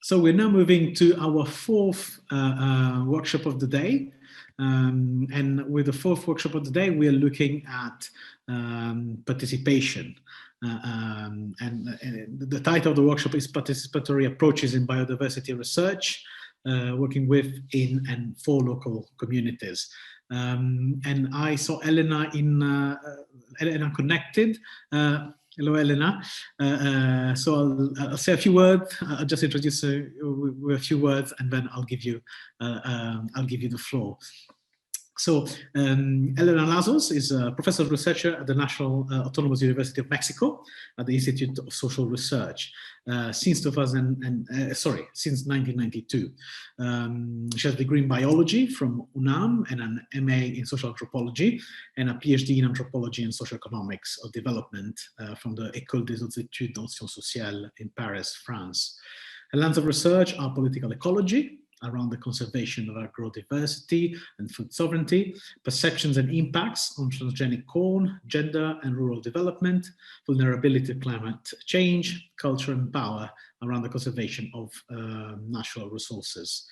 So we're now moving to our fourth workshop of the day. And with the fourth workshop of the day, we're looking at participation. And the title of the workshop is Participatory Approaches in Biodiversity Research, working with, in, and for local communities. And I saw Elena Elena connected. Hello, Elena. So I'll say a few words. I'll just introduce with a few words, and then I'll give you the floor. So Elena Lazos is a professor researcher at the National Autonomous University of Mexico at the Institute of Social Research since 1992. She has a degree in biology from UNAM and an MA in social anthropology and a PhD in anthropology and social economics of development from the École des Hautes Études en Sciences Sociales in Paris, France. Her lines of research are political ecology, around the conservation of agrodiversity and food sovereignty, perceptions and impacts on transgenic corn, gender and rural development, vulnerability to climate change, culture and power around the conservation of natural resources.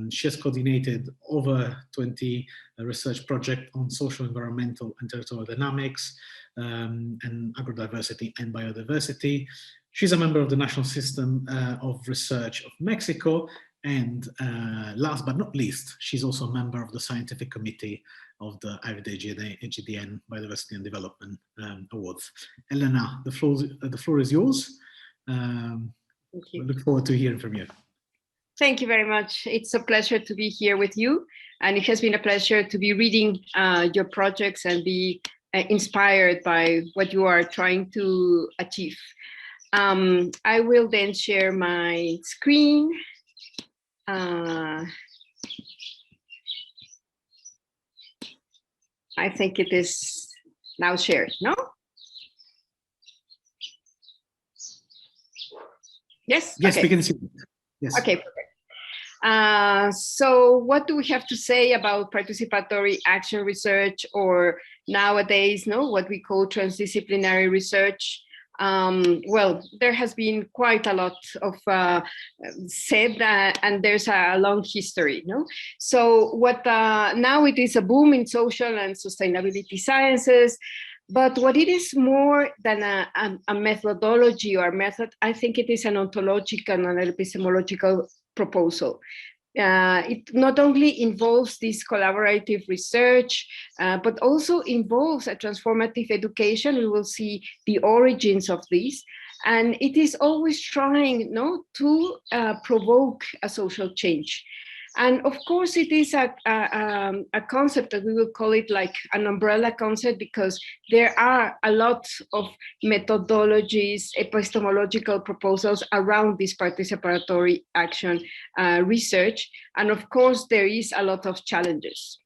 She has coordinated over 20 research projects on social, environmental and territorial dynamics and agrodiversity and biodiversity. She's a member of the National System of Research of Mexico. And last but not least, she's also a member of the scientific committee of the IVD-GDN Biodiversity and Development Awards. Elena, the floor is yours. Thank you. We look forward to hearing from you. Thank you very much. It's a pleasure to be here with you. And it has been a pleasure to be reading your projects and be inspired by what you are trying to achieve. I will then share my screen. I think it is now shared, no? Yes? Yes, okay. We can see it. Yes. Okay, perfect. So what do we have to say about participatory action research, or nowadays, what we call transdisciplinary research? Well, there has been quite a lot of said, and there's a long history, So what now it is a boom in social and sustainability sciences, but what it is more than a methodology or method, I think it is an ontological and epistemological proposal. It not only involves this collaborative research, but also involves a transformative education. We will see the origins of this. And it is always trying to provoke a social change. And of course, it is a concept that we will call it like an umbrella concept, because there are a lot of methodologies, epistemological proposals around this participatory action research. And of course, there is a lot of challenges.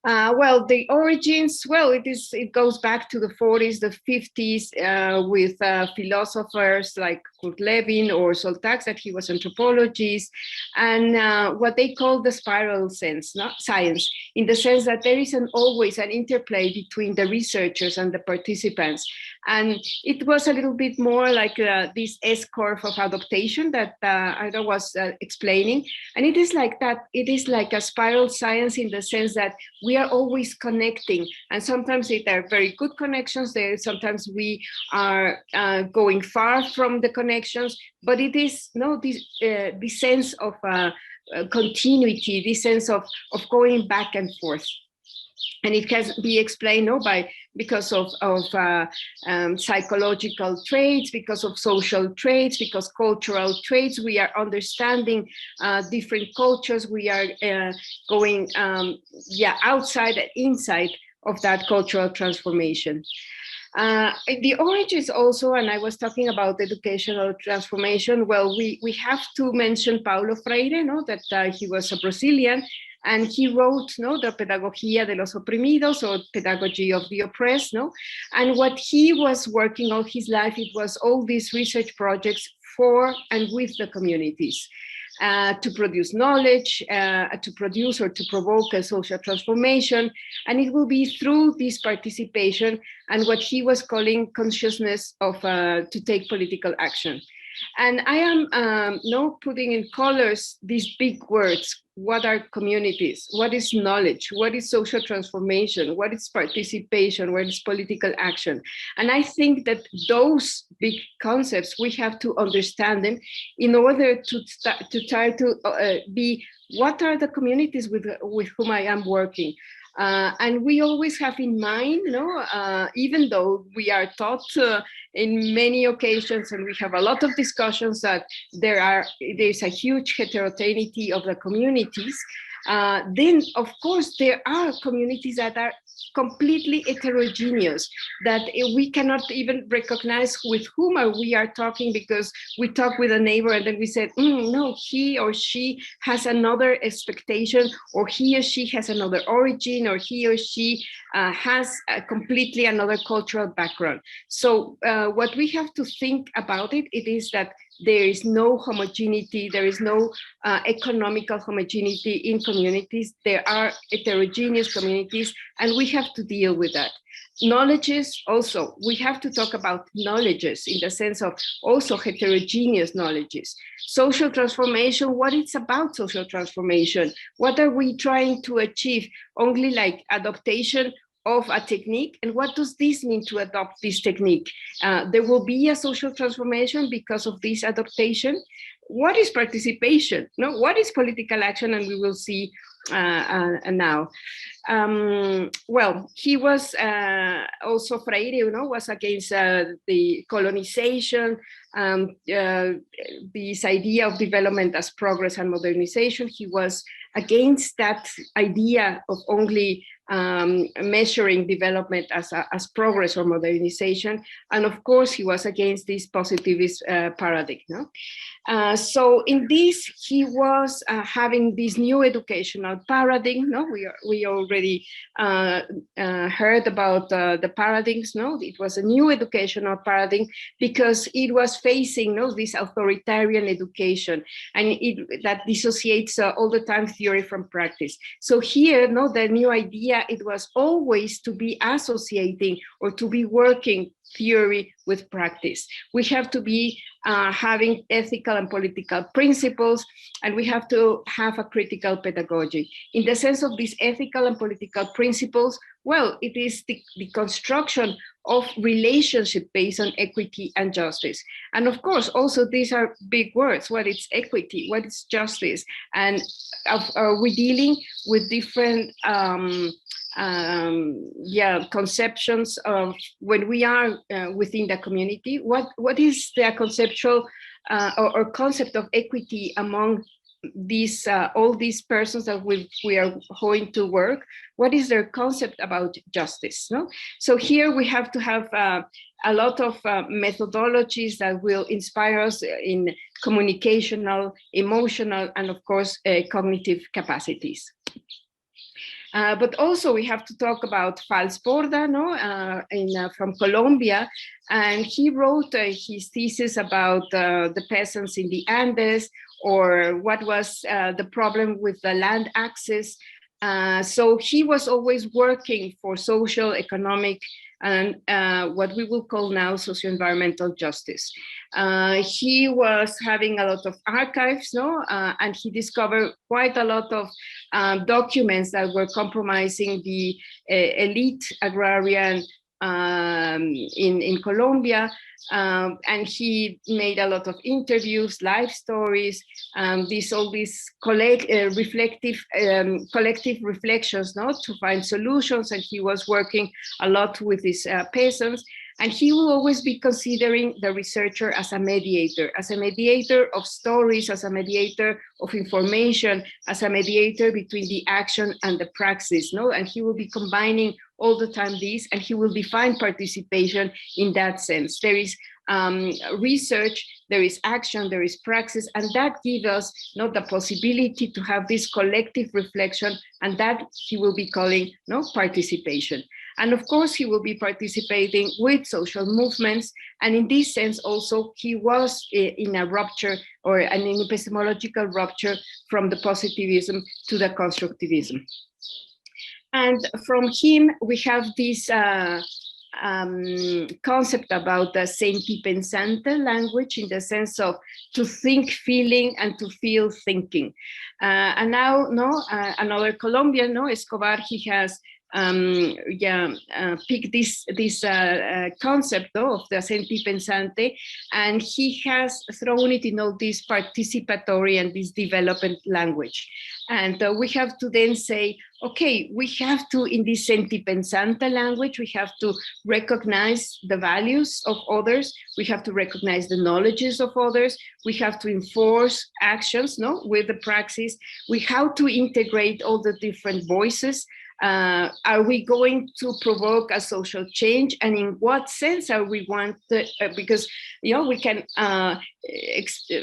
Well, the origins, well, it goes back to the 40s, the 50s, with philosophers like Kurt Lewin or Soltag, that he was anthropologist, and what they call the spiral science, in the sense that there is always an interplay between the researchers and the participants. And it was a little bit more like this S-curve of adaptation that Ida was explaining. And it is like that. It is like a spiral science in the sense that we are always connecting. And sometimes they are very good connections. Sometimes we are going far from the connections. But it is this sense of continuity, this sense of going back and forth. And it can be explained because of psychological traits, because of social traits, because cultural traits. We are understanding different cultures. We are going outside and inside of that cultural transformation. The origins also, and I was talking about educational transformation. Well, we have to mention Paulo Freire, that he was a Brazilian. And he wrote, the Pedagogía de los Oprimidos, or Pedagogy of the Oppressed, And what he was working all his life, it was all these research projects for and with the communities, to produce knowledge, to produce or to provoke a social transformation. And it will be through this participation and what he was calling consciousness of to take political action. And I am now putting in colors these big words. What are communities? What is knowledge? What is social transformation? What is participation? What is political action? And I think that those big concepts, we have to understand them in order to try to be, what are the communities with whom I am working? And we always have in mind, even though we are taught in many occasions, and we have a lot of discussions that there's a huge heterogeneity of the communities, then of course there are communities that are completely heterogeneous, that we cannot even recognize with whom we are talking, because we talk with a neighbor and then we said, no, he or she has another expectation, or he or she has another origin, or he or she has a completely another cultural background. So what we have to think about it is that there is no homogeneity, there is no economical homogeneity in communities. There are heterogeneous communities, and we have to deal with that. Knowledges also, we have to talk about knowledges in the sense of also heterogeneous knowledges. Social transformation, what it's about social transformation? What are we trying to achieve? Only like adaptation of a technique, and what does this mean to adopt this technique? There will be a social transformation because of this adaptation. What is participation? No, what is political action? And we will see now. Well, he was also Freire, was against the colonization, this idea of development as progress and modernization. He was against that idea of only measuring development as progress or modernization. And of course, he was against this positivist paradigm. No? So in this, he was having this new educational paradigm. No, we already heard about the paradigms. No, it was a new educational paradigm because it was facing this authoritarian education, and that dissociates all the time theory from practice. So here, the new idea, it was always to be associating or to be working theory with practice. We have to be having ethical and political principles, and we have to have a critical pedagogy. In the sense of these ethical and political principles, well, it is the construction of relationship based on equity and justice. And of course, also these are big words. What is equity? What is justice? And are we dealing with different conceptions of when we are within the community? What is the conceptual or concept of equity among these all these persons that we are going to work? What is their concept about justice? No, so here we have to have a lot of methodologies that will inspire us in communicational, emotional, and of course cognitive capacities. But also we have to talk about Falsborda, from Colombia, and he wrote his thesis about the peasants in the Andes, or what was the problem with the land access. So he was always working for social, economic, and what we will call now socio-environmental justice. He was having a lot of archives, and he discovered quite a lot of documents that were compromising the elite agrarian in Colombia. And he made a lot of interviews, life stories, all these collective reflections, to find solutions. And he was working a lot with these peasants. And he will always be considering the researcher as a mediator of stories, as a mediator of information, as a mediator between the action and the praxis. And he will be combining all the time this, and he will define participation in that sense. There is research, there is action, there is praxis, and that gives us the possibility to have this collective reflection, and that he will be calling participation. And of course, he will be participating with social movements. And in this sense, also, he was in a rupture or an epistemological rupture from the positivism to the constructivism. And from him, we have this concept about the senti pensante language, in the sense of to think feeling and to feel thinking. And now, another Colombian, Escobar, he has picked this concept of the senti pensante, and he has thrown it in all this participatory and this development language. And we have to then say, okay, we have to, in this senti pensante language, we have to recognize the values of others, we have to recognize the knowledges of others, we have to enforce actions with the praxis, we have to integrate all the different voices. Are we going to provoke a social change, and in what sense are we want to, because we can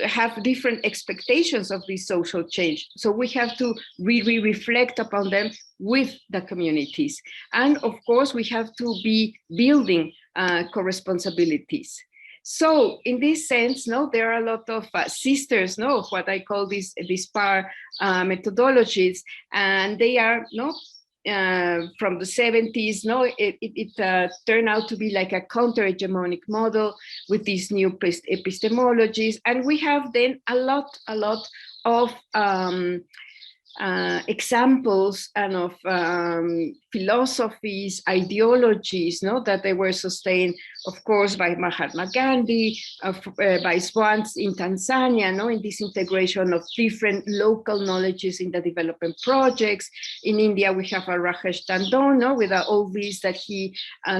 have different expectations of this social change, so we have to really reflect upon them with the communities, and of course we have to be building co-responsibilities. So in this sense, there are a lot of sisters, of what I call these PAR methodologies, and they are from the 70s. It turned out to be like a counter-hegemonic model with these new epistemologies, and we have then a lot of examples and of philosophies, ideologies, that they were sustained, of course, by Mahatma Gandhi, by Swans in Tanzania, in this integration of different local knowledges in the development projects. In India, we have Rajesh Tandon, with all these that he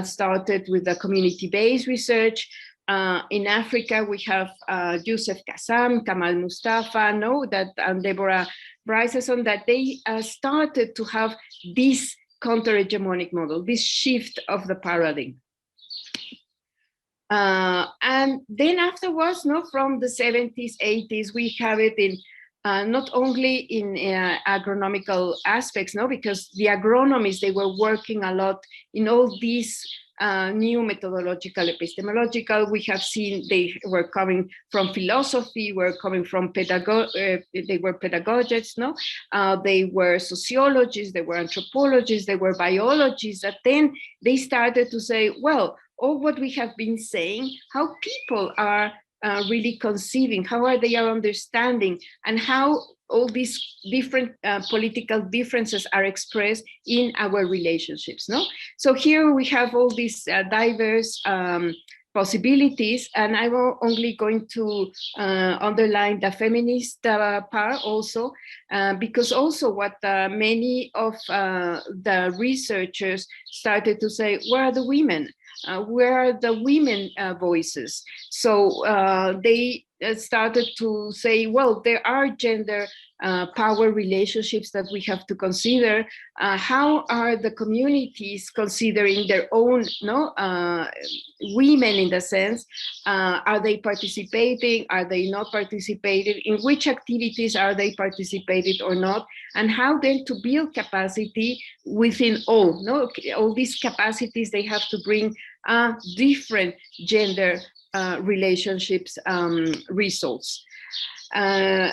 started with the community-based research. In Africa, we have Youssef Kassam, Kamal Mustafa, and Deborah Bryson, that they started to have this counter-hegemonic model, this shift of the paradigm. And then afterwards, from the 70s, 80s, we have it in not only in agronomical aspects, because the agronomists, they were working a lot in all these new methodological, epistemological. We have seen they were coming from philosophy, were coming from they were pedagogists, they were sociologists, they were anthropologists, they were biologists, that then they started to say, well, all what we have been saying, how people are really conceiving, how are they understanding, and how all these different political differences are expressed in our relationships. So here we have all these diverse possibilities, and I'm only going to underline the feminist part also, because also what many of the researchers started to say, where are the women? Where are the women voices? So they started to say, well, there are gender power relationships that we have to consider. How are the communities considering their own women, in the sense? Are they participating? Are they not participating? In which activities are they participated or not? And how then to build capacity within all? All these capacities, they have to bring different gender relationships results. And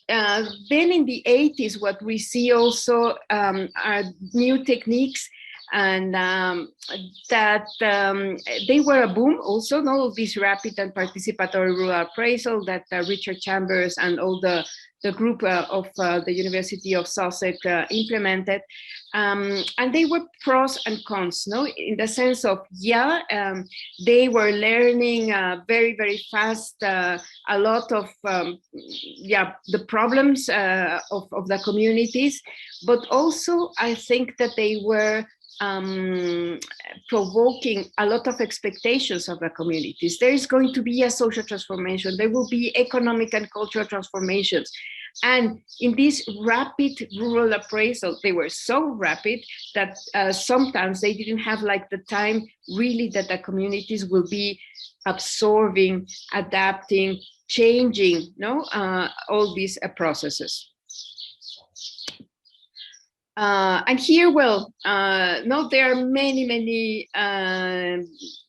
then in the 80s, what we see also are new techniques, and that they were a boom also, all this rapid and participatory rural appraisal that Richard Chambers and all the group of the University of Sussex implemented. And they were pros and cons, in the sense of, they were learning very, very fast a lot of, the problems of the communities, but also I think that they were provoking a lot of expectations of the communities. There is going to be a social transformation. There will be economic and cultural transformations. And in this rapid rural appraisal, they were so rapid that sometimes they didn't have the time really that the communities will be absorbing, adapting, changing, all these processes. And here, there are many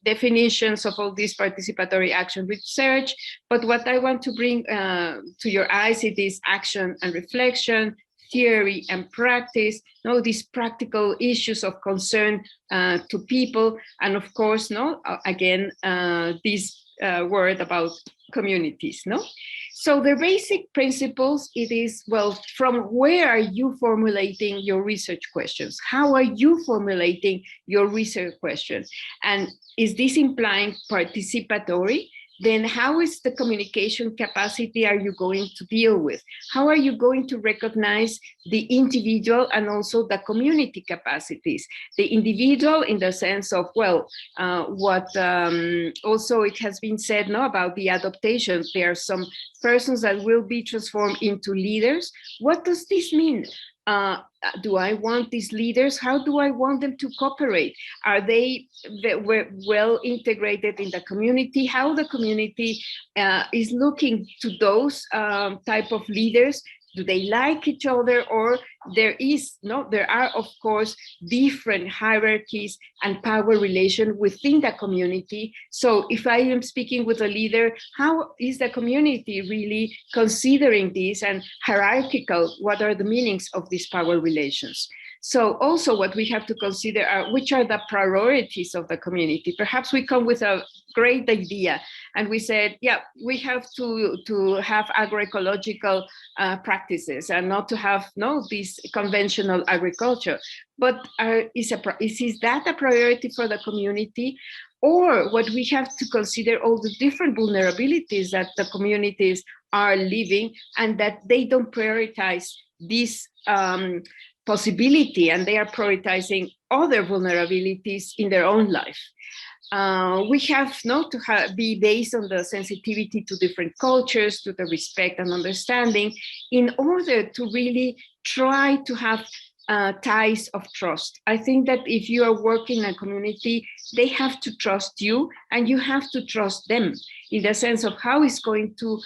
definitions of all this participatory action research, but what I want to bring to your eyes, it is action and reflection, theory and practice, these practical issues of concern to people, and of course, again, this word about communities, So the basic principles, it is, well, from where are you formulating your research questions? How are you formulating your research questions? And is this implying participatory? Then how is the communication capacity are you going to deal with? How are you going to recognize the individual and also the community capacities? The individual in the sense of, well, what also it has been said about the adaptation. There are some persons that will be transformed into leaders. What does this mean? Do I want these leaders? How do I want them to cooperate? Are they well integrated in the community? How the community is looking to those type of leaders? Do they like each other? Or there are, of course, different hierarchies and power relation within the community. So if I am speaking with a leader, how is the community really considering this, and hierarchical, what are the meanings of these power relations? So also what we have to consider are which are the priorities of the community. Perhaps we come with a great idea and we said, yeah, we have to have agroecological practices and not to have this conventional agriculture. But is that a priority for the community? Or what we have to consider all the different vulnerabilities that the communities are living, and that they don't prioritize this possibility, and they are prioritizing other vulnerabilities in their own life. We have to be based on the sensitivity to different cultures, to the respect and understanding, in order to really try to have ties of trust. I think that if you are working in a community, they have to trust you and you have to trust them, in the sense of how it's going to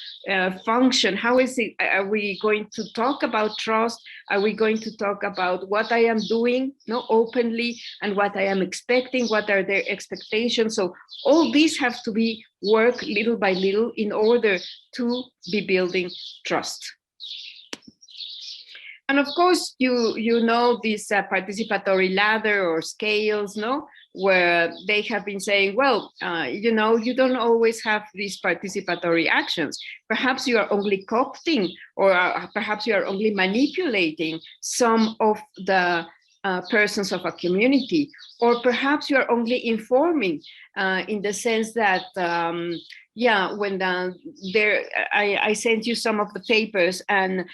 function. How is it? Are we going to talk about trust? Are we going to talk about what I am doing openly and what I am expecting? What are their expectations? So all these have to be worked little by little in order to be building trust. And of course, you know this participatory ladder or scales, where they have been saying, well, you don't always have these participatory actions. Perhaps you are only co-opting, or perhaps you are only manipulating some of the persons of a community, or perhaps you are only informing in the sense that, when I sent you some of the papers, and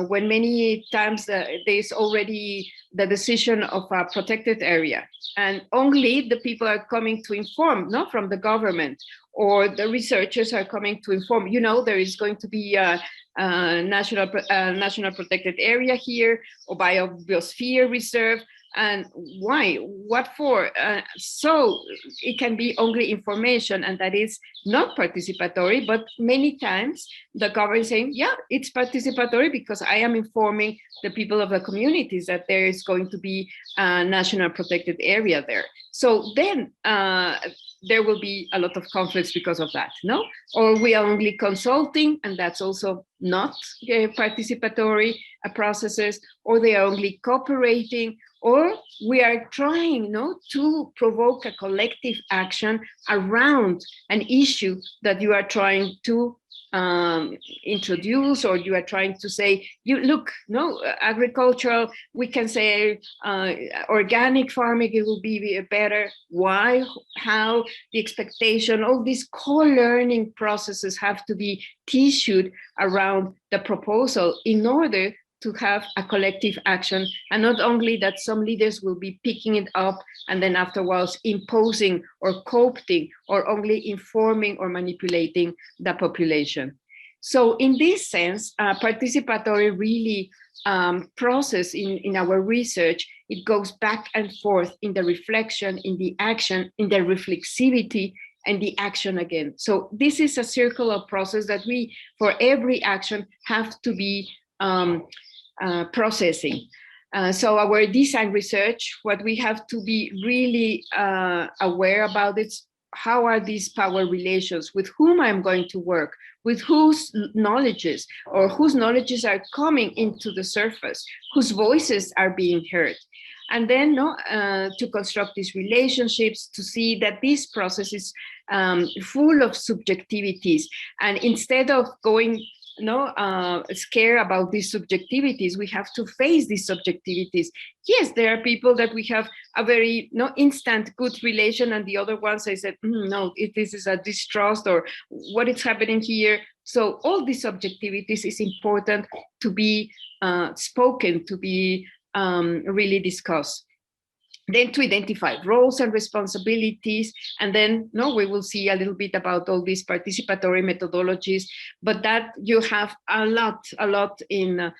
when many times there's already the decision of a protected area, and only the people are coming to inform, from the government, or the researchers are coming to inform, there is going to be a national protected area here, or biosphere reserve. And why? What for? So it can be only information, and that is not participatory. But many times the government is saying, yeah, it's participatory because I am informing the people of the communities that there is going to be a national protected area there. So then there will be a lot of conflicts because of that, Or we are only consulting, and that's also not participatory processes, or they are only cooperating, or we are trying to provoke a collective action around an issue that you are trying to introduce, or you are trying to say, agricultural, we can say organic farming, it will be better. Why? How? The expectation, all these co-learning processes have to be tissued around the proposal in order to have a collective action, and not only that some leaders will be picking it up and then afterwards imposing or co-opting, or only informing or manipulating the population. So in this sense, participatory really process in our research, it goes back and forth in the reflection, in the action, in the reflexivity, and the action again. So this is a circular process that we, for every action, have to be processing. So our design research, what we have to be really aware about is how are these power relations, with whom I'm going to work, with whose knowledges are coming into the surface, whose voices are being heard. And then to construct these relationships, to see that this process is full of subjectivities. And instead of going scared about these subjectivities, we have to face these subjectivities. Yes, there are people that we have a very instant good relation, and the other ones I said, no, this is a distrust, or what is happening here. So all these subjectivities is important to be spoken, to be really discussed. Then to identify roles and responsibilities, and then we will see a little bit about all these participatory methodologies, but that you have a lot in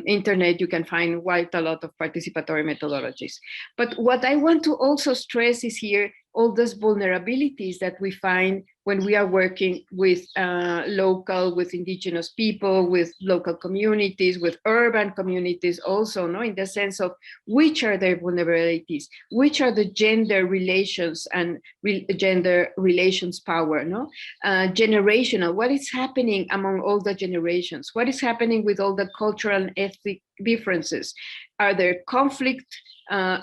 internet. You can find quite a lot of participatory methodologies. But what I want to also stress is here all those vulnerabilities that we find when we are working with with indigenous people, with local communities, with urban communities also, in the sense of which are their vulnerabilities, which are the gender relations and gender relations power, generational, what is happening among all the generations, what is happening with all the cultural and ethnic differences, are there conflict,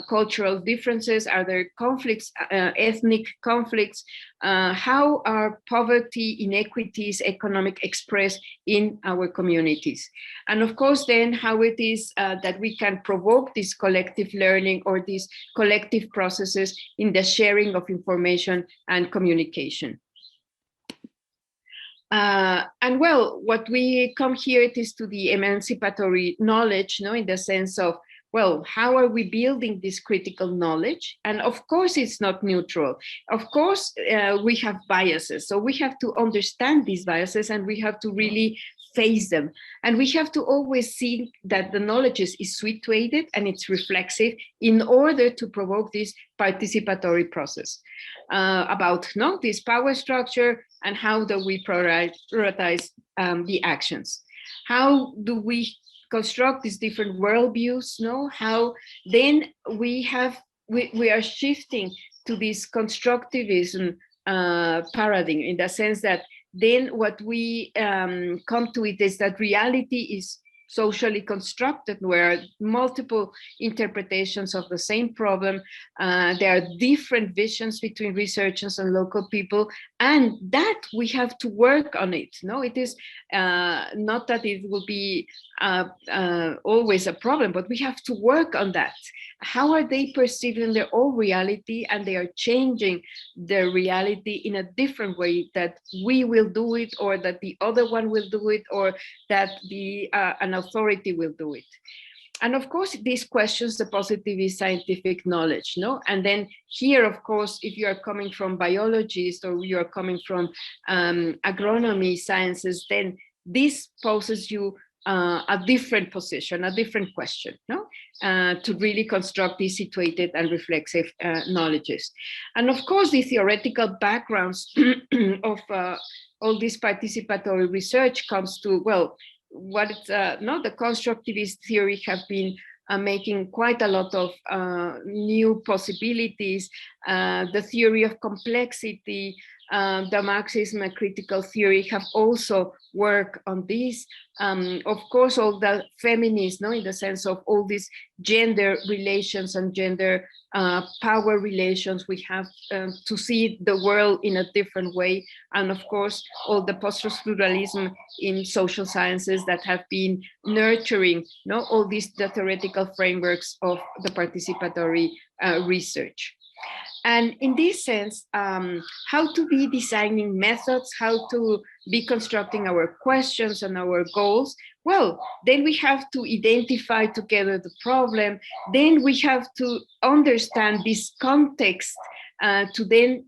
cultural differences, are there conflicts, ethnic conflicts, how are poverty, inequities, economic expressed in our communities, and of course then how it is that we can provoke this collective learning or these collective processes in the sharing of information and communication. And well, what we come here, it is to the emancipatory knowledge, in the sense of, well, how are we building this critical knowledge? And of course, it's not neutral. Of course, we have biases. So we have to understand these biases, and we have to really face them. And we have to always see that the knowledge is situated and it's reflexive in order to provoke this participatory process about this power structure and how do we prioritize the actions. How do we construct these different worldviews? How then we are shifting to this constructivism paradigm, in the sense that then what we come to it is that reality is socially constructed, where multiple interpretations of the same problem, there are different visions between researchers and local people, and that we have to work on it. It is not that it will be always a problem, but we have to work on that. How are they perceiving their own reality, and they are changing their reality in a different way that we will do it, or that the other one will do it, or that an authority will do it. And of course, these questions the positivist scientific knowledge, And then here, of course, if you are coming from biologists or you are coming from agronomy sciences, then this poses you a different position, a different question, to really construct these situated and reflexive knowledges. And of course, the theoretical backgrounds of all this participatory research comes to, well, what it's, the constructivist theory have been making quite a lot of new possibilities. The theory of complexity, the Marxism and critical theory have also worked on this. Of course, all the feminists, in the sense of all these gender relations and gender power relations, we have to see the world in a different way. And of course, all the post-pluralism in social sciences that have been nurturing all these theoretical frameworks of the participatory research. And in this sense, how to be designing methods, how to be constructing our questions and our goals, well, then we have to identify together the problem. Then we have to understand this context to then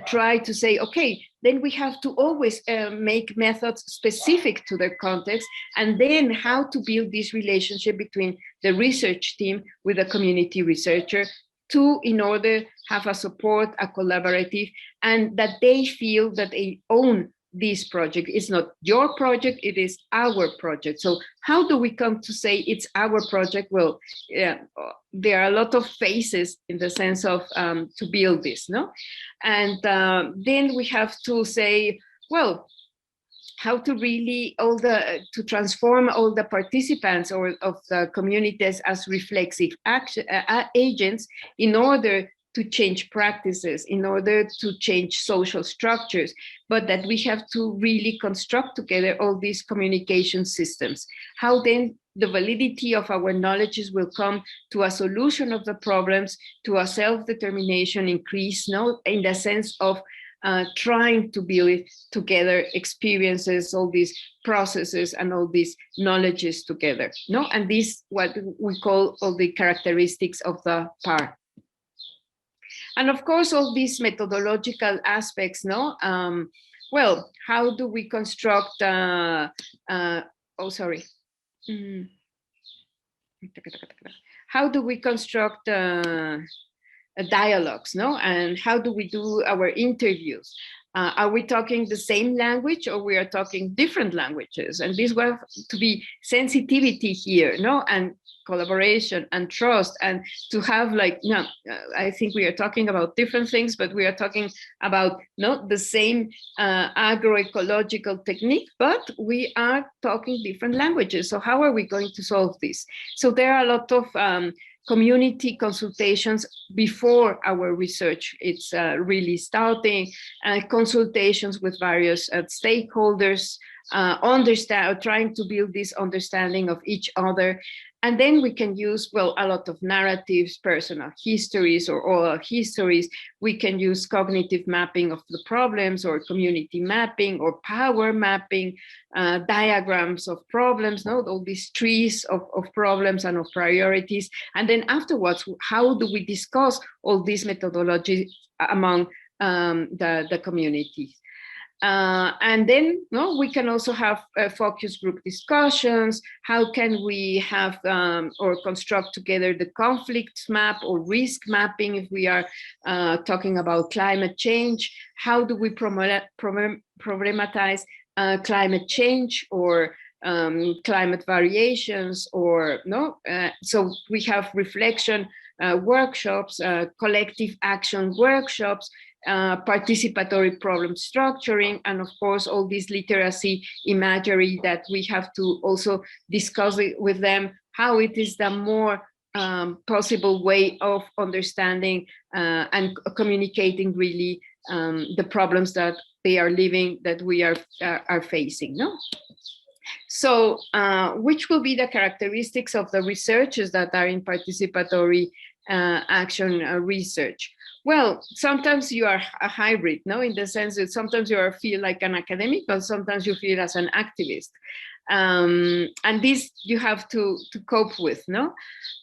try to say, okay, then we have to always make methods specific to their context, and then how to build this relationship between the research team with the community researcher in order have a support, a collaborative, and that they feel that they own this project. It's not your project, it is our project. So how do we come to say it's our project? Well, yeah, there are a lot of phases in the sense of to build this, no? And then we have to say, well, how to really to transform all the participants or of the communities as reflexive agents in order to change practices, in order to change social structures, but that we have to really construct together all these communication systems. How then the validity of our knowledges will come to a solution of the problems, to a self-determination increase, no, in the sense of trying to build together experiences, all these processes and all these knowledges together, no? And this what we call all the characteristics of the PAR. And of course, all these methodological aspects, no? Well, how do we construct, oh, sorry. How do we construct dialogues, no? And how do we do our interviews? Are we talking the same language or we are talking different languages? And this will have to be sensitivity here, no? And collaboration and trust, and to have like, no, I think we are talking about different things, but we are talking about not the same agroecological technique, but we are talking different languages. So how are we going to solve this? So there are a lot of community consultations before our research. It's really starting, consultations with various stakeholders, trying to build this understanding of each other. And then we can use, well, a lot of narratives, personal histories or oral histories. We can use cognitive mapping of the problems or community mapping or power mapping, diagrams of problems, no? All these trees of problems and of priorities. And then afterwards, how do we discuss all these methodologies among the communities? And then we can also have focus group discussions. How can we have or construct together the conflict map or risk mapping if we are talking about climate change? How do we problematize climate change or climate variations or no? So we have reflection workshops, collective action workshops, participatory problem structuring, and of course all this literacy imagery that we have to also discuss with them, how it is the more possible way of understanding and communicating really the problems that they are living, that we are facing, no? So which will be the characteristics of the researchers that are in participatory action research? Well, sometimes you are a hybrid, no, in the sense that sometimes you feel like an academic, but sometimes you feel as an activist. And this you have to cope with, no?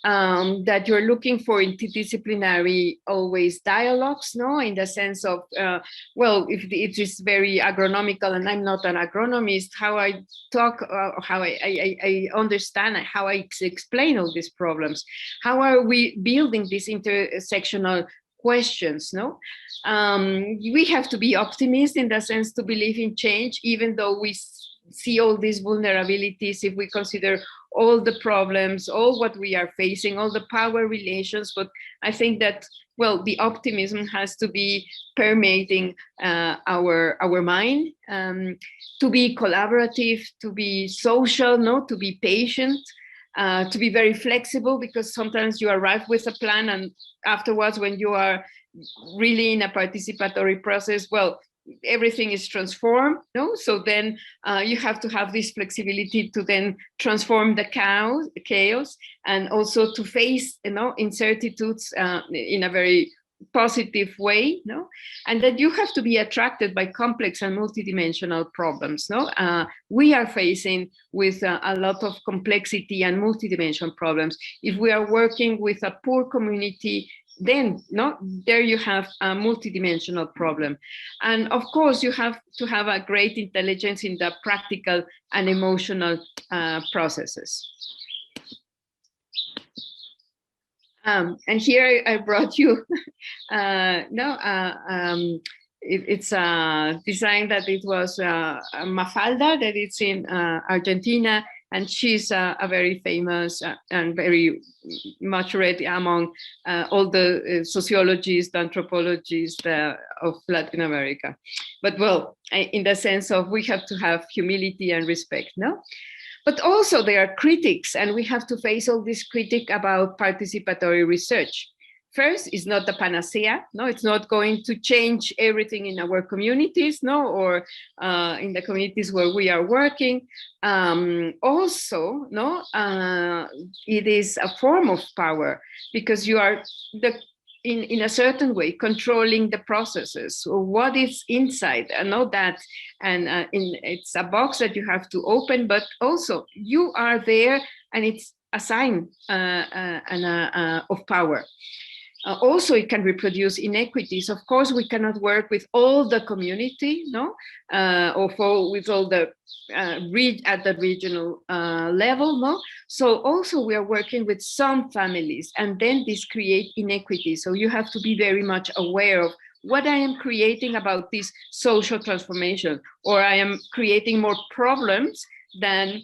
That you're looking for interdisciplinary always dialogues, no? In the sense of, well, if it is very agronomical and I'm not an agronomist, how I talk, how I understand, how I explain all these problems. How are we building these intersectional questions, no? We have to be optimists in the sense to believe in change, even though we see all these vulnerabilities, if we consider all the problems, all what we are facing, all the power relations. But I think that, well, the optimism has to be permeating our mind, to be collaborative, to be social, no, to be patient, to be very flexible, because sometimes you arrive with a plan and afterwards when you are really in a participatory process, well, everything is transformed, no? So then you have to have this flexibility to then transform the chaos and also to face, you know, incertitudes in a very positive way, no? And that you have to be attracted by complex and multidimensional problems, no? We are facing with a lot of complexity and multidimensional problems. If we are working with a poor community, then no, there you have a multidimensional problem. And of course, you have to have a great intelligence in the practical and emotional processes. And here I brought you it's a design that it was Mafalda, that it's in Argentina, and she's a very famous and very much read among all the sociologists, anthropologists of Latin America. But well, in the sense of we have to have humility and respect, no? But also there are critics, and we have to face all this critique about participatory research. First, it's not the panacea, no, it's not going to change everything in our communities, no, or in the communities where we are working. Also, no, it is a form of power, because you are in a certain way controlling the processes. So what is inside, I know that, and it's a box that you have to open, but also you are there, and it's a sign of power. Also, it can reproduce inequities. Of course, we cannot work with all the community, no, with all the at the regional level, no. So also we are working with some families, and then this create inequity. So you have to be very much aware of what I am creating about this social transformation, or I am creating more problems than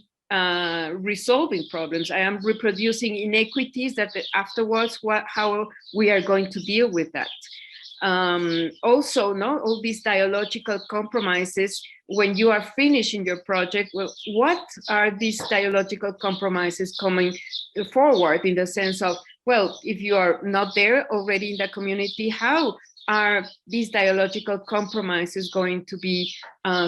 resolving problems. I am reproducing inequities that afterwards, how we are going to deal with that. Also, no, all these dialogical compromises, when you are finishing your project, well, what are these dialogical compromises coming forward, in the sense of, well, if you are not there already in the community, how are these dialogical compromises going to be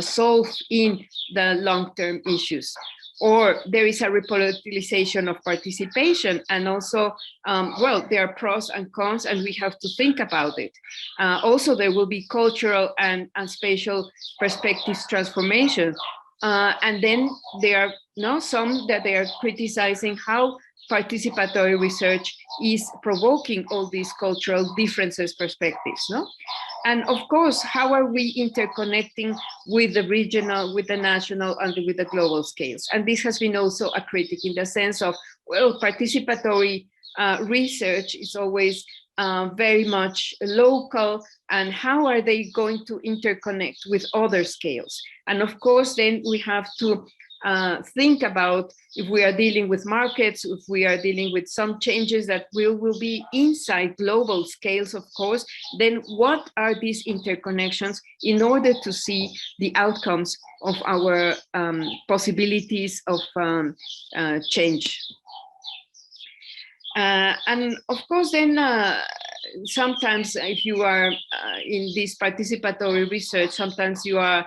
solved in the long-term issues? Or there is a repoliticization of participation, and also, well, there are pros and cons, and we have to think about it. Also, there will be cultural and spatial perspectives transformation. And then there are some that they are criticizing how participatory research is provoking all these cultural differences perspectives, no? And of course, how are we interconnecting with the regional, with the national, and with the global scales? And this has been also a critic, in the sense of, well, participatory research is always very much local, and how are they going to interconnect with other scales? And of course, then we have to think about, if we are dealing with markets, if we are dealing with some changes that will be inside global scales, of course, then what are these interconnections in order to see the outcomes of our possibilities of change? And of course, then sometimes if you are in this participatory research, sometimes you are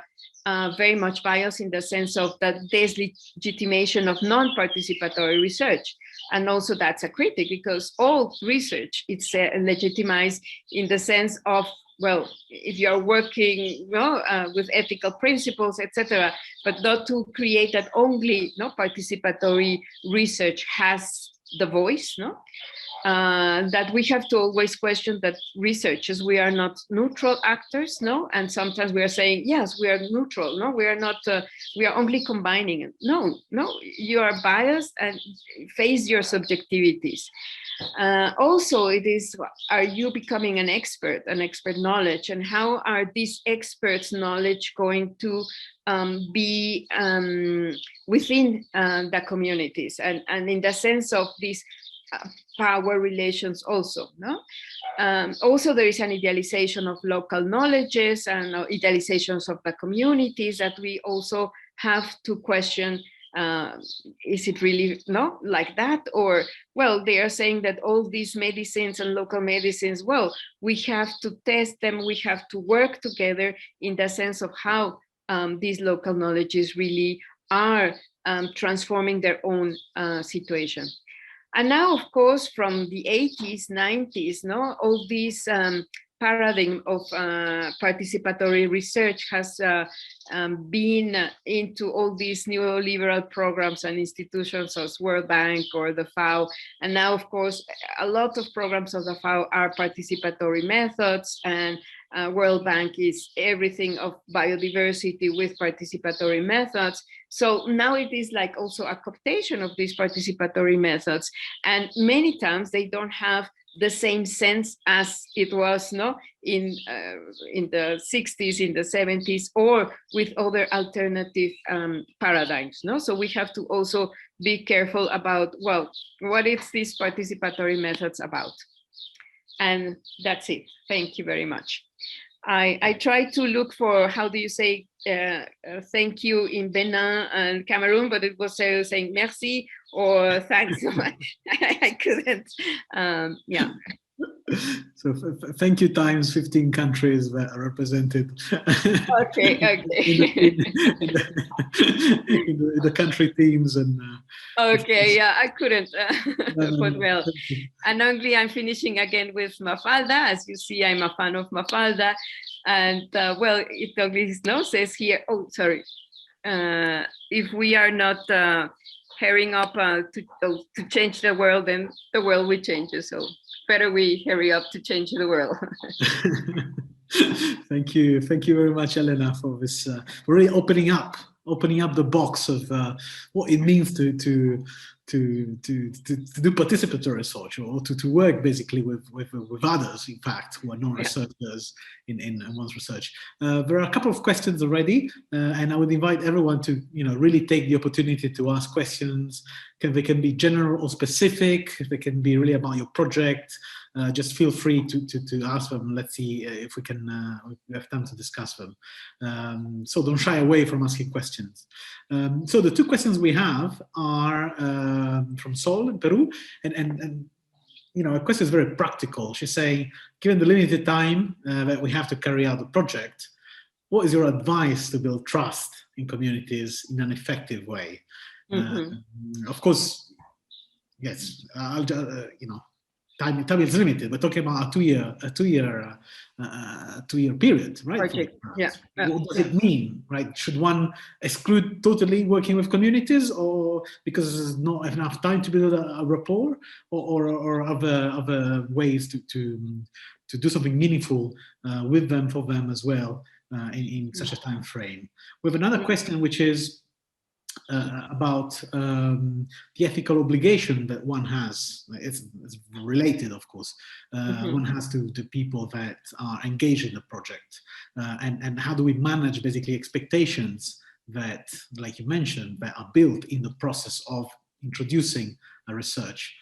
very much biased, in the sense of that deslegitimation of non-participatory research. And also that's a critic, because all research, it's legitimized in the sense of, well, if you're working with ethical principles, etc., but not to create that only participatory research has the voice, that we have to always question that researchers, we are not neutral actors, and sometimes we are saying, yes, we are neutral, we are not, we are only combining it. No, you are biased, and face your subjectivities. Also, it is, are you becoming an expert knowledge, and how are these experts' knowledge going to be within the communities, and in the sense of these power relations also, also there is an idealization of local knowledges and idealizations of the communities that we also have to question. Is it really like that? Or, well, they are saying that all these medicines and local medicines, well, we have to test them, we have to work together in the sense of how these local knowledges really are transforming their own situation. And now, of course, from the 80s, 90s, all these paradigm of participatory research has been into all these neoliberal programs and institutions as World Bank or the FAO. And now, of course, a lot of programs of the FAO are participatory methods, and World Bank is everything of biodiversity with participatory methods. So now it is like also a cooptation of these participatory methods. And many times they don't have the same sense as it was in the 60s, in the 70s, or with other alternative paradigms. So we have to also be careful about, well, what is these participatory methods about? And that's it. Thank you very much. I tried to look for, how do you say thank you in Benin and Cameroon, but it was saying merci or thanks so much. I couldn't. Yeah. So thank you times 15 countries that are represented. Okay. in the country themes and. Okay, yeah, I couldn't. But No. well, and only I'm finishing again with Mafalda. As you see, I'm a fan of Mafalda, and well, it only says here. Oh, sorry. If we are not hurrying up to change the world, then the world will change. So better we hurry up to change the world. Thank you very much, Elena, for this really opening up the box of what it means to do participatory research, or to work basically with others, in fact, who are not researchers in one's research. There are a couple of questions already, and I would invite everyone to really take the opportunity to ask questions. They can be general or specific. They can be really about your project. Just feel free to ask them. Let's see if we have time to discuss them. So don't shy away from asking questions. So the two questions we have are from Sol in Peru, and a question is very practical. She's saying, given the limited time that we have to carry out the project, what is your advice to build trust in communities in an effective way? Of course, yes. Time is limited. We're talking about a two-year period, right? Project. Yeah. What does it mean, right? Should one exclude totally working with communities, or because there's not enough time to build a rapport, or other ways to do something meaningful with them, for them as well, in such a time frame? We have another question, which is about the ethical obligation that one has. It's related, of course. One has to people that are engaged in the project, and how do we manage basically expectations that, like you mentioned, that are built in the process of introducing a research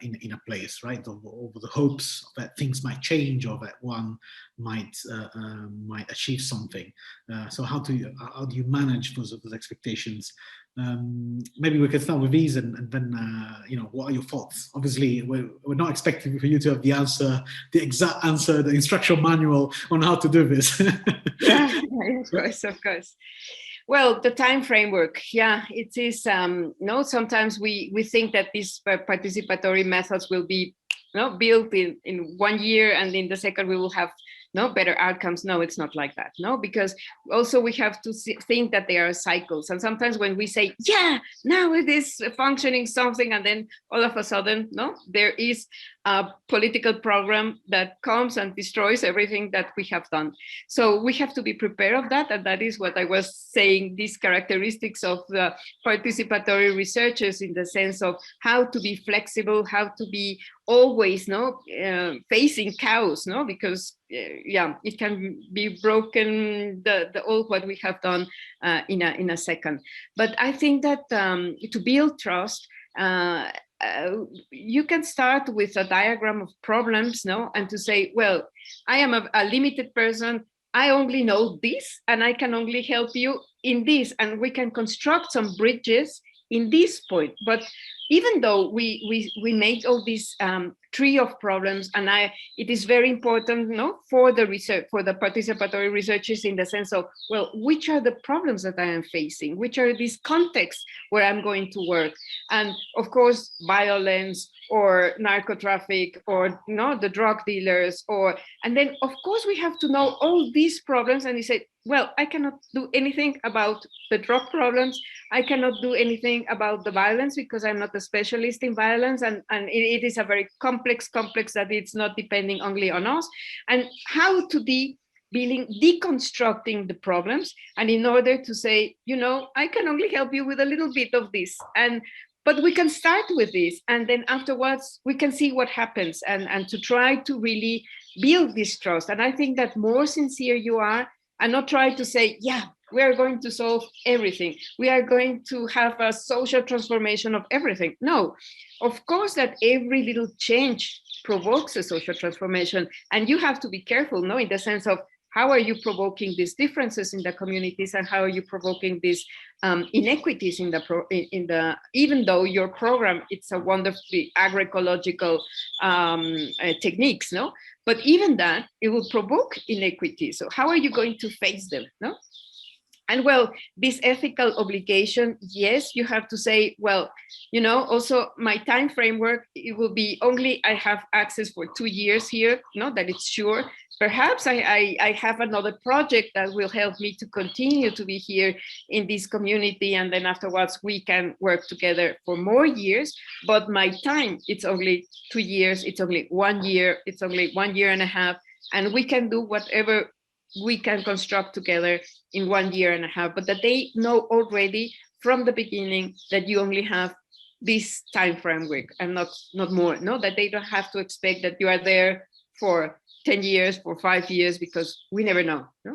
in a place, right? Over the hopes that things might change, or that one might achieve something. So how do you manage those expectations? Maybe we can start with these, and then what are your thoughts? Obviously, we're not expecting for you to have the exact answer, the instruction manual on how to do this. Yeah, of course. Well, the time framework, yeah, it is. Sometimes we think that these participatory methods will be built in 1 year, and in the second we will have better outcomes. No, it's not like that. No, because also we have to think that there are cycles. And sometimes when we say, yeah, now it is functioning something, and then all of a sudden, there is a political program that comes and destroys everything that we have done. So we have to be prepared of that. And that is what I was saying, these characteristics of the participatory researchers, in the sense of how to be flexible, how to be always facing chaos, because it can be broken, the all what we have done in a second. But I think that to build trust, you can start with a diagram of problems, and to say, well, I am a limited person. I only know this, and I can only help you in this, and we can construct some bridges in this point. But even though we made all this tree of problems, and it is very important, for the research, for the participatory researchers, in the sense of, well, which are the problems that I am facing? Which are these contexts where I'm going to work? And of course, violence, or narco traffic, or the drug dealers, and then of course we have to know all these problems. And he said, well, I cannot do anything about the drug problems. I cannot do anything about the violence, because I'm not a specialist in violence, and it is a very complex that it's not depending only on us. And how to deconstructing the problems, and in order to say, I can only help you with a little bit of this, but we can start with this, and then afterwards we can see what happens, and to try to really build this trust. And I think that more sincere you are, and not try to say, yeah, we are going to solve everything, we are going to have a social transformation of everything. No, of course that every little change provokes a social transformation, and you have to be careful, no, in the sense of how are you provoking these differences in the communities, and how are you provoking these inequities in the even though your program, it's a wonderfully agroecological techniques, no, but even that, it will provoke inequities. So how are you going to face them, no? And well, this ethical obligation, yes, you have to say, well, you know, also my time framework, it will be only I have access for 2 years here, no, that it's sure. Perhaps I have another project that will help me to continue to be here in this community, and then afterwards we can work together for more years. But my time, it's only 2 years, it's only 1 year, it's only 1 year and a half, and we can do whatever we can construct together in 1 year and a half. But that they know already from the beginning that you only have this time framework and not more, no, that they don't have to expect that you are there for 10 years, for 5 years, because we never know, no?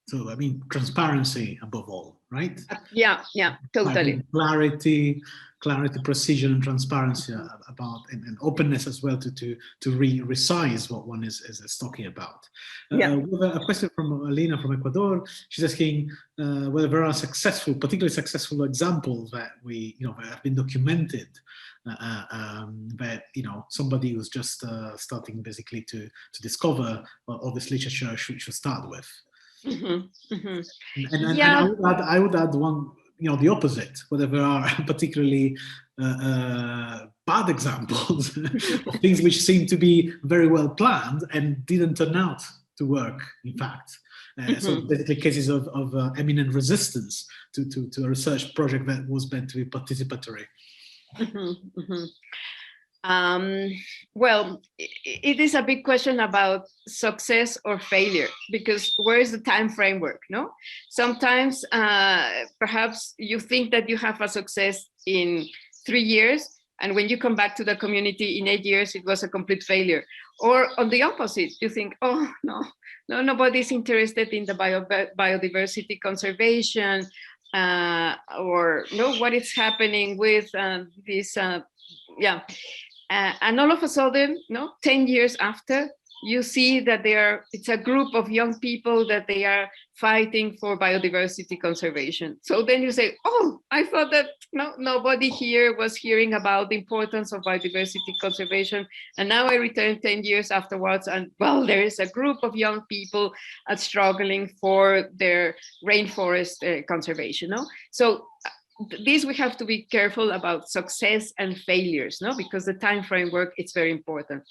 So, I mean, transparency above all, right? Yeah, totally. Clarity, precision, and transparency about, and openness as well to resize what one is talking about. We have a question from Alina from Ecuador. She's asking whether there are particularly successful examples that that have been documented. That somebody who's just starting basically to discover all this literature should start with. Mm-hmm, mm-hmm. And I would add one, the opposite, whether there are particularly bad examples of things which seem to be very well planned and didn't turn out to work, in fact. So basically cases of eminent resistance to a research project that was meant to be participatory. Well, it is a big question about success or failure, because where is the time framework, no? Sometimes perhaps you think that you have a success in 3 years, and when you come back to the community in 8 years, it was a complete failure. Or on the opposite, you think, oh, no, nobody's interested in the biodiversity conservation, or no, what is happening with this, and all of a sudden, 10 years after, you see that it's a group of young people that they are fighting for biodiversity conservation. So then you say, oh, I thought that nobody here was hearing about the importance of biodiversity conservation. And now I return 10 years afterwards, and well, there is a group of young people struggling for their rainforest conservation. So this, we have to be careful about success and failures, because the time framework, it's very important.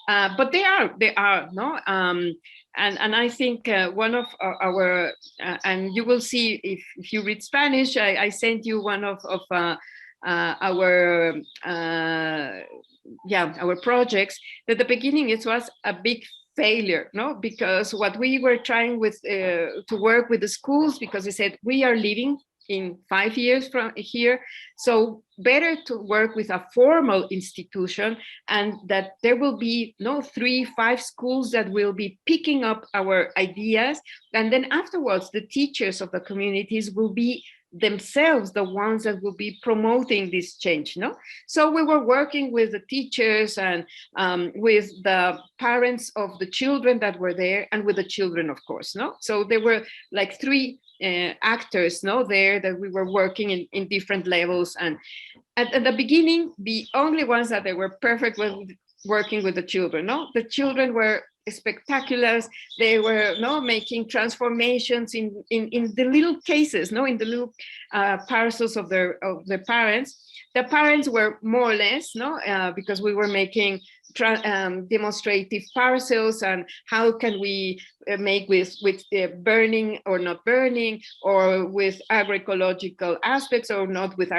But they are, and I think one of our, and you will see if you read Spanish, I sent you one of our projects. At the beginning, it was a big failure, because what we were trying with to work with the schools, because they said we are leaving in 5 years from here, so better to work with a formal institution, and that there will be 3-5 schools that will be picking up our ideas, and then afterwards the teachers of the communities will be themselves the ones that will be promoting this change. So we were working with the teachers and with the parents of the children that were there, and with the children, of course. So there were like 3 actors there that we were working in different levels, and at the beginning, the only ones that they were perfect with working with the children. The children were spectacular. They were making transformations in the little cases, in the little parcels of their parents. The parents were more or less, because we were making demonstrative parcels, and how can we make with burning or not burning, or with agroecological aspects or not with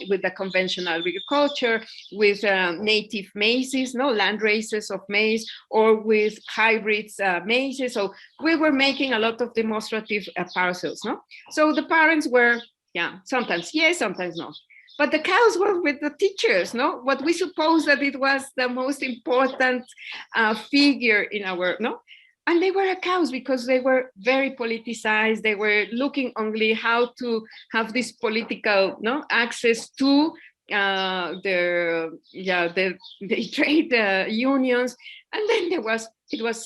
with the conventional agriculture, with native mazes, land races of maize, or with hybrids mazes. So we were making a lot of demonstrative parcels. So the parents were, sometimes yes, sometimes no. but the cows were with the teachers, no? What we suppose that it was the most important figure in our, no? And they were cows because they were very politicized. They were looking only how to have this political, no, access to the trade unions. And then it was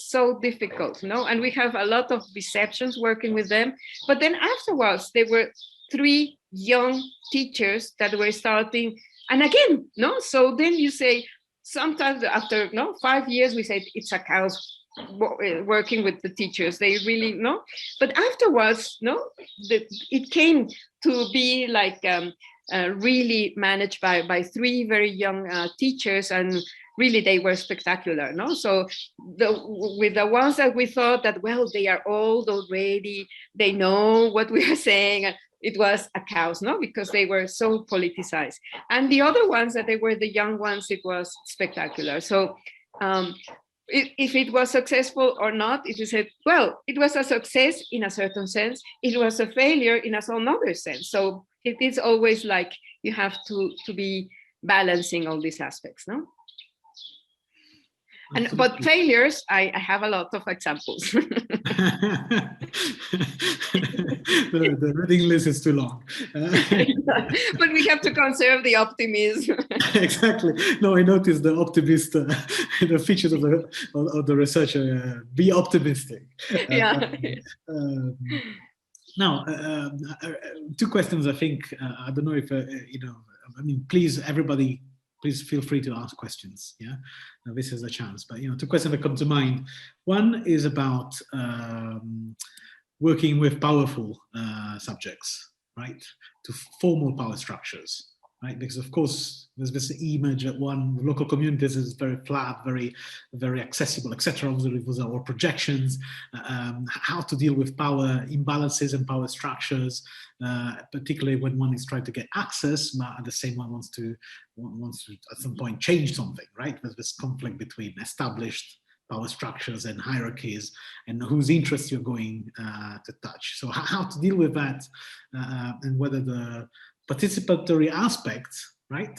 so difficult, no? And we have a lot of deceptions working with them. But then afterwards, there were 3 young teachers that were starting. And again, no? So then you say, sometimes after 5 years, we say it's a cows working with the teachers. They really, no? But afterwards, no? It came to be like really managed by 3 very young teachers, and really they were spectacular, no? So with the ones that we thought that, well, they are old already, they know what we are saying, it was a cows, no? Because they were so politicized. And the other ones that they were the young ones, it was spectacular. So if it was successful or not, it is said, well, it was a success in a certain sense, it was a failure in some other sense. So it is always like you have to be balancing all these aspects, no? But failures, I have a lot of examples. The reading list is too long. But we have to conserve the optimism. Exactly. No, I noticed the optimist, the features of the researcher. Be optimistic. Yeah. Now, 2 questions. I think I don't know if I mean, please, everybody. Please feel free to ask questions. Yeah, now, this is a chance. But 2 questions that come to mind. One is about working with powerful subjects, right? To formal power structures, right? Because of course there's this image that one local communities is very flat, very, very accessible, etc. Obviously, with our projections, how to deal with power imbalances and power structures, particularly when one is trying to get access, but at the same one wants to at some point change something, right? There's this conflict between established power structures and hierarchies, and whose interests you're going to touch. So how to deal with that, and whether the participatory aspects, right,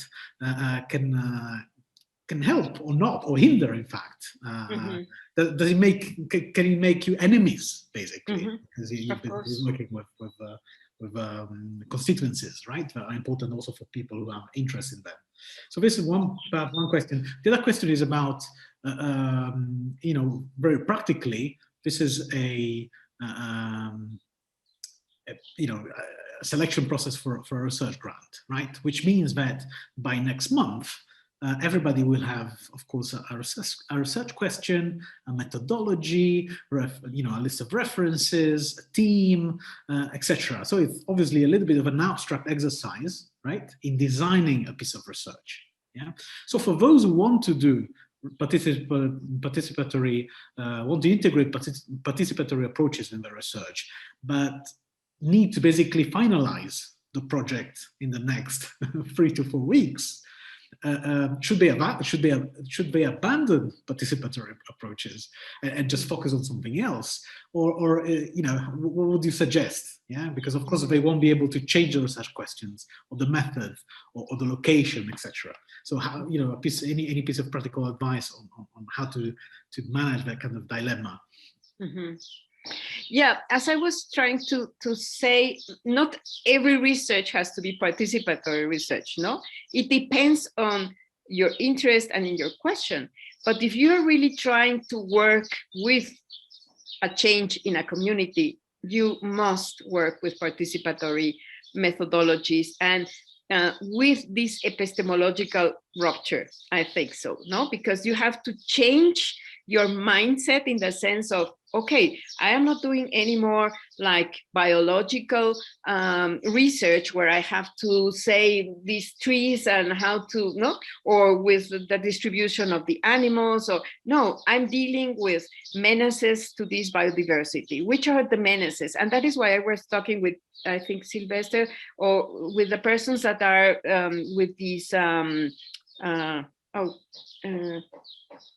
can help or not, or hinder, in fact. Does it can it make you enemies, basically? Because you've been working with constituencies, right, that are important also for people who are interested in them. So this is one question. The other question is about, very practically, this is a selection process for a research grant, right? Which means that by next month, everybody will have, of course, a research question, a methodology, a list of references, a team, etc. So it's obviously a little bit of an abstract exercise, right, in designing a piece of research. Yeah. So for those who want to do participatory, want to integrate participatory approaches in their research, but need to basically finalize the project in the next 3 to 4 weeks. Should they abandon participatory approaches and just focus on something else, or what would you suggest? Yeah, because of course they won't be able to change the research questions or the method or the location, etc. So how, any piece of practical advice on how to manage that kind of dilemma? Yeah, as I was trying to say, not every research has to be participatory research, no? It depends on your interest and in your question. But if you're really trying to work with a change in a community, you must work with participatory methodologies and with this epistemological rupture, I think so, no? Because you have to change your mindset in the sense of, okay, I am not doing any more like biological research where I have to say these trees and how to, no, or with the distribution of the animals, or no, I'm dealing with menaces to this biodiversity. Which are the menaces? And that is why I was talking with, I think, Sylvester, or with the persons that are with these,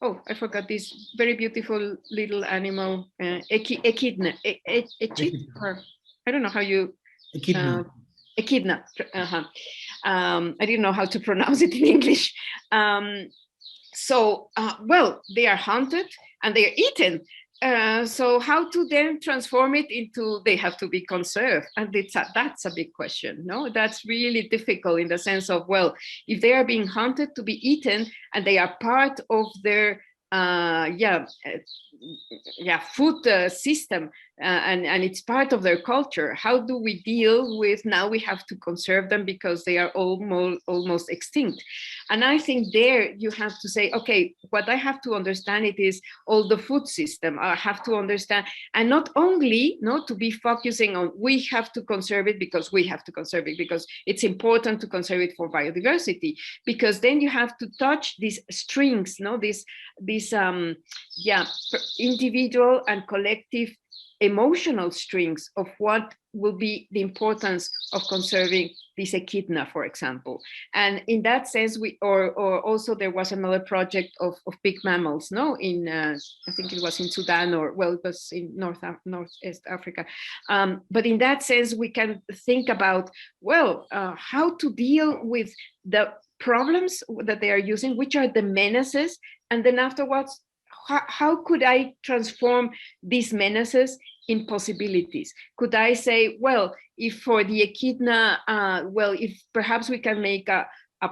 I forgot this very beautiful little animal, echidna. I don't know how you... Echidna. I didn't know how to pronounce it in English. Well, they are hunted and they are eaten. So how to then transform it into they have to be conserved? And that's a big question. No, that's really difficult in the sense of, well, if they are being hunted to be eaten and they are part of their food system, and it's part of their culture, how do we deal with now we have to conserve them because they are almost extinct? And I think there you have to say, okay, what I have to understand it is all the food system. I have to understand, and not only to be focusing on we have to conserve it because we have to conserve it because it's important to conserve it for biodiversity, because then you have to touch these strings, these individual and collective emotional strings of what will be the importance of conserving this echidna, for example. And in that sense, or also there was another project of big mammals, in I think it was in Sudan, or well, it was in Northeast Africa. But in that sense, we can think about, well, how to deal with the problems that they are using, which are the menaces, and then afterwards, how could I transform these menaces in possibilities? Could I say, well, if for the echidna, if perhaps we can make a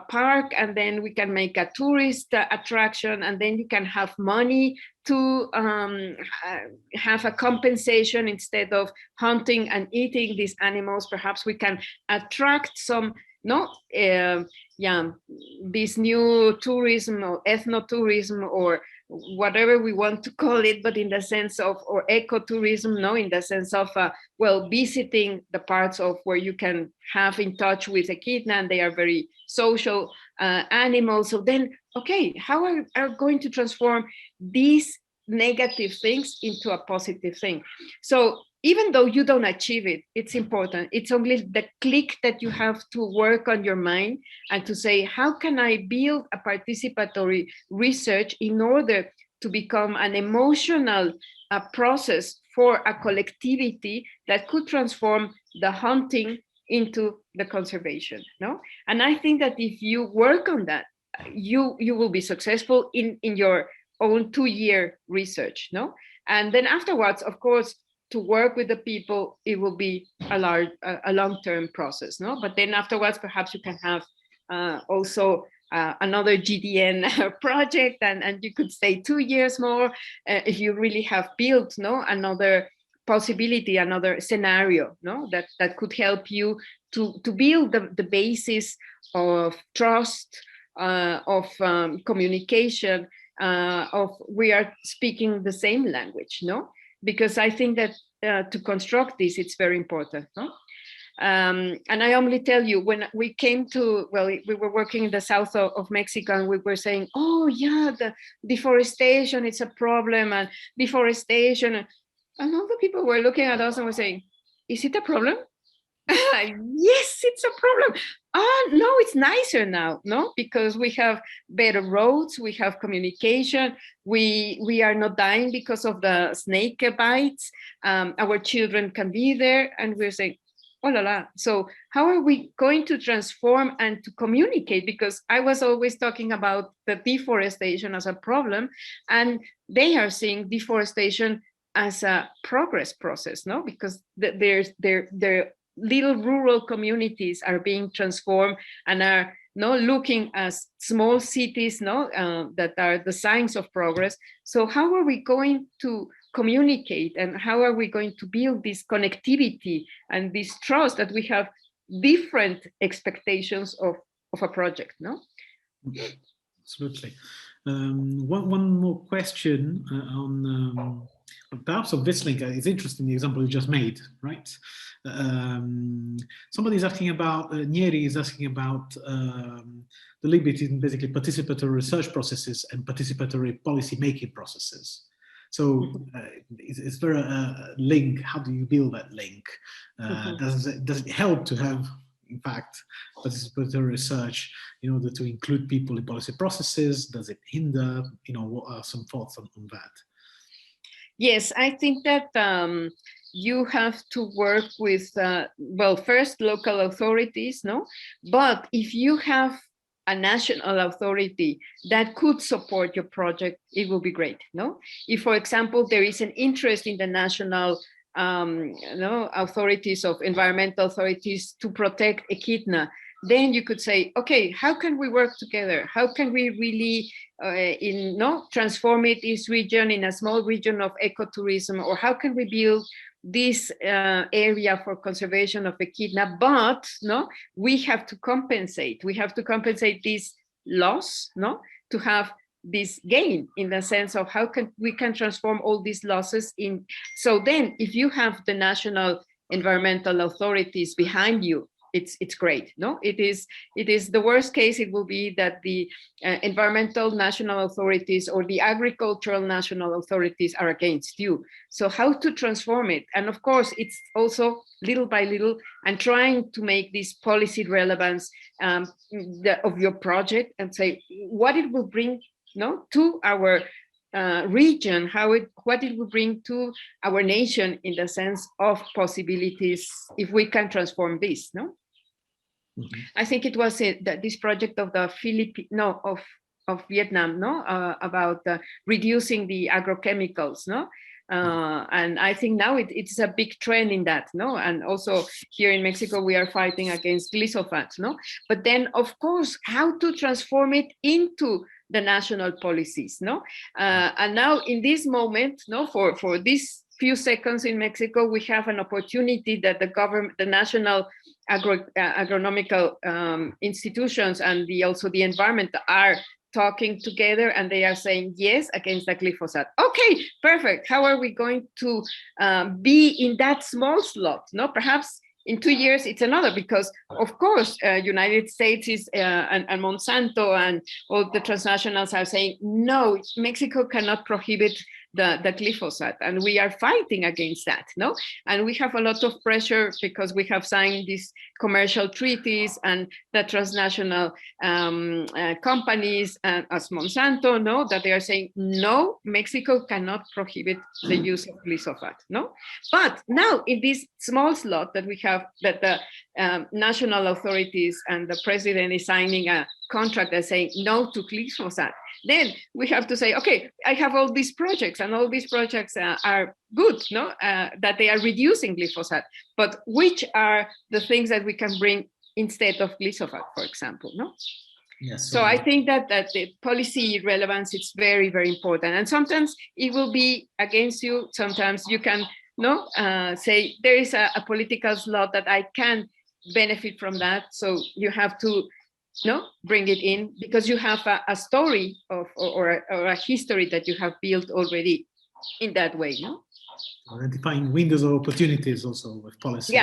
park, and then we can make a tourist attraction, and then you can have money to have a compensation instead of hunting and eating these animals. Perhaps we can attract some, this new tourism or ethnotourism or whatever we want to call it, but in the sense of, or ecotourism, in the sense of, visiting the parts of where you can have in touch with echidna, and they are very social animals. So then, okay, how are going to transform these negative things into a positive thing? So even though you don't achieve it, it's important. It's only the click that you have to work on your mind and to say, how can I build a participatory research in order to become an emotional process for a collectivity that could transform the hunting into the conservation, And I think that if you work on that, you will be successful in your own 2-year research, And then afterwards, of course, to work with the people, it will be a long-term process, But then afterwards, perhaps you can have also another GDN project, and you could stay 2 years more if you really have built, another possibility, another scenario, that could help you to build the basis of trust, of communication, of we are speaking the same language, Because I think that to construct this, it's very important, And I only tell you, when we came to, we were working in the south of Mexico, and we were saying, oh yeah, the deforestation, it's a problem, and deforestation. And all the people were looking at us and were saying, is it a problem? Yes, it's a problem. Oh, no, it's nicer now, because we have better roads, we have communication, we are not dying because of the snake bites. Our children can be there, and we're saying, oh la la. So how are we going to transform and to communicate? Because I was always talking about the deforestation as a problem, and they are seeing deforestation as a progress process, because their little rural communities are being transformed and are looking as small cities, that are the signs of progress. So how are we going to communicate, and how are we going to build this connectivity and this trust that we have different expectations of a project, Absolutely. One more question on perhaps of this link. It's interesting, the example you just made, right? Somebody's asking about, Nieri is asking about the link between basically participatory research processes and participatory policy-making processes. So is there a link? How do you build that link? Does it help to have, in fact, participatory research in order to include people in policy processes? Does it hinder? What are some thoughts on that? Yes, I think that you have to work with, well, first local authorities, no? But if you have a national authority that could support your project, it will be great, no? If, for example, there is an interest in the national authorities of environmental authorities to protect echidna, then you could say, okay, how can we work together? How can we really transform this region in a small region of ecotourism, or how can we build this area for conservation of echidna? But we have to compensate. We have to compensate this loss, to have this gain, in the sense of how can we transform all these losses in. So then, if you have the national environmental authorities behind you, it's great. No, it is the worst case. It will be that the environmental national authorities or the agricultural national authorities are against you. So how to transform it? And of course, it's also little by little and trying to make this policy relevance of your project, and say what it will bring to our region, what it will bring to our nation, in the sense of possibilities if we can transform this. Mm-hmm. I think it was this project of the of Vietnam, about reducing the agrochemicals, and I think now it's a big trend in that, and also here in Mexico we are fighting against glyphosate, but then of course how to transform it into the national policies, and now in this moment, for this few seconds in Mexico, we have an opportunity that the government, the national agronomical institutions, and also the environment are talking together, and they are saying yes against the glyphosate. Okay, perfect. How are we going to be in that small slot? Perhaps in 2 years it's another, because of course United States is and Monsanto and all the transnationals are saying no, Mexico cannot prohibit the glyphosate, and we are fighting against that, and we have a lot of pressure because we have signed these commercial treaties, and the transnational companies as Monsanto, that they are saying no, Mexico cannot prohibit the use of glyphosate, but now in this small slot that we have, that the national authorities and the president is signing a contract that's saying no to glyphosate, then we have to say, okay, I have all these projects, and all these projects are good, that they are reducing glyphosate, but which are the things that we can bring instead of glyphosate, for example, Yes. So I think that the policy relevance is very, very important, and sometimes it will be against you. Sometimes you can say there is a political slot that I can benefit from that, so you have to bring it in, because you have a story or a history that you have built already in that way. Identifying windows of opportunities also with policy.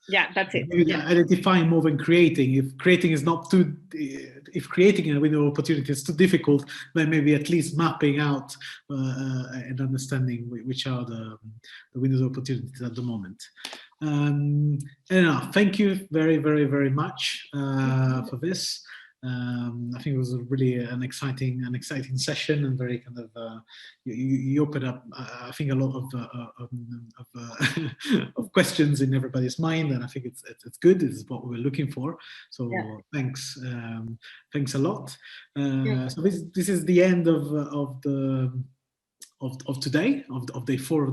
Yeah, that's it. Identifying more than creating. If creating is not too, if creating a window of opportunity is too difficult, then maybe at least mapping out and understanding which are the windows of opportunities at the moment. Thank you very, very, very much for this. I think it was really an exciting session, and very kind of you opened up I think a lot of questions in everybody's mind, and I think it's good. This is what we were looking for. So thanks a lot. So this is the end of today, of day 4 of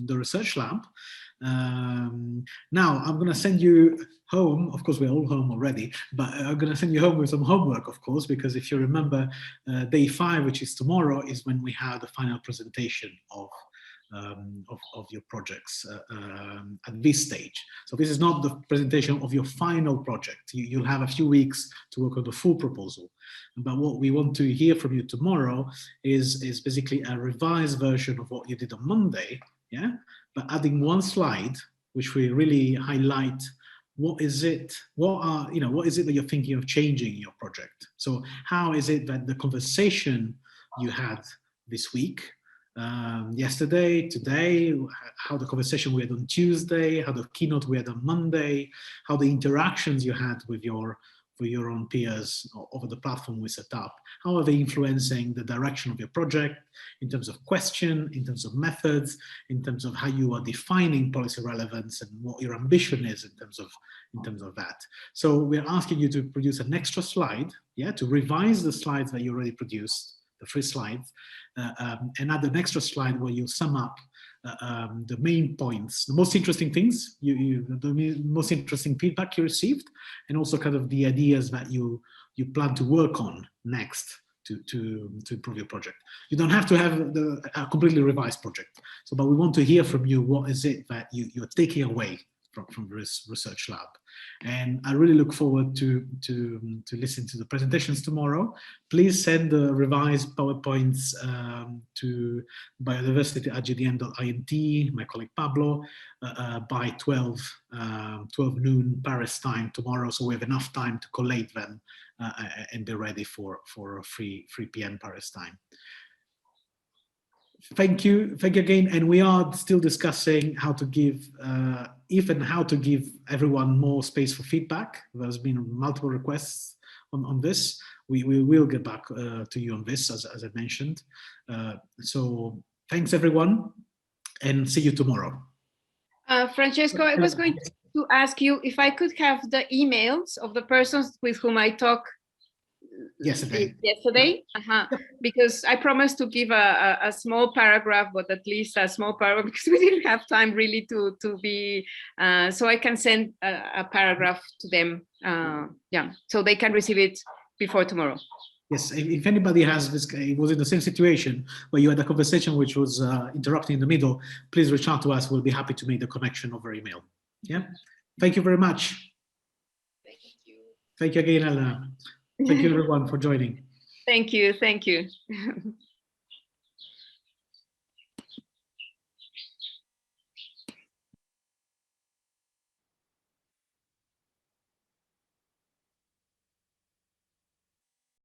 the research lab. Now I'm going to send you home. Of course, we're all home already, but I'm going to send you home with some homework, of course, because if you remember, day 5, which is tomorrow, is when we have the final presentation of your projects at this stage. So this is not the presentation of your final project. You'll have a few weeks to work on the full proposal. But what we want to hear from you tomorrow is basically a revised version of what you did on Monday, but adding one slide, which we really highlight what is it that you're thinking of changing in your project. So how is it that the conversation you had this week, yesterday, today, how the conversation we had on Tuesday, how the keynote we had on Monday, how the interactions you had with your for your own peers over the platform we set up? How are they influencing the direction of your project in terms of question, in terms of methods, in terms of how you are defining policy relevance and what your ambition is in terms of that? So we're asking you to produce an extra slide, to revise the slides that you already produced, the 3 slides, and add an extra slide where you sum up the main points, the most interesting things, the most interesting feedback you received, and also kind of the ideas that you plan to work on next to improve your project. You don't have to have a completely revised project, but we want to hear from you. What is it that you're taking away from this research lab? And I really look forward to listen to the presentations tomorrow. Please send the revised PowerPoints to biodiversity@gdm.int, my colleague Pablo, by 12 noon Paris time tomorrow, so we have enough time to collate them and be ready for 3 p.m. Paris time. Thank you again, and we are still discussing how to give, if and how to give everyone more space for feedback. There's been multiple requests on this. We will get back to you on this, as I mentioned. So thanks everyone, and see you tomorrow. Francesco, I was going to ask you if I could have the emails of the persons with whom I talked yesterday, because I promised to give a small paragraph, but at least a small paragraph, because we didn't have time really to be, so I can send a paragraph to them, so they can receive it before tomorrow. Yes, if anybody was in the same situation where you had a conversation which was interrupting in the middle, please reach out to us. We'll be happy to make the connection over email. Yeah, thank you very much. Thank you. Thank you again, Elena. Thank you everyone for joining. Thank you.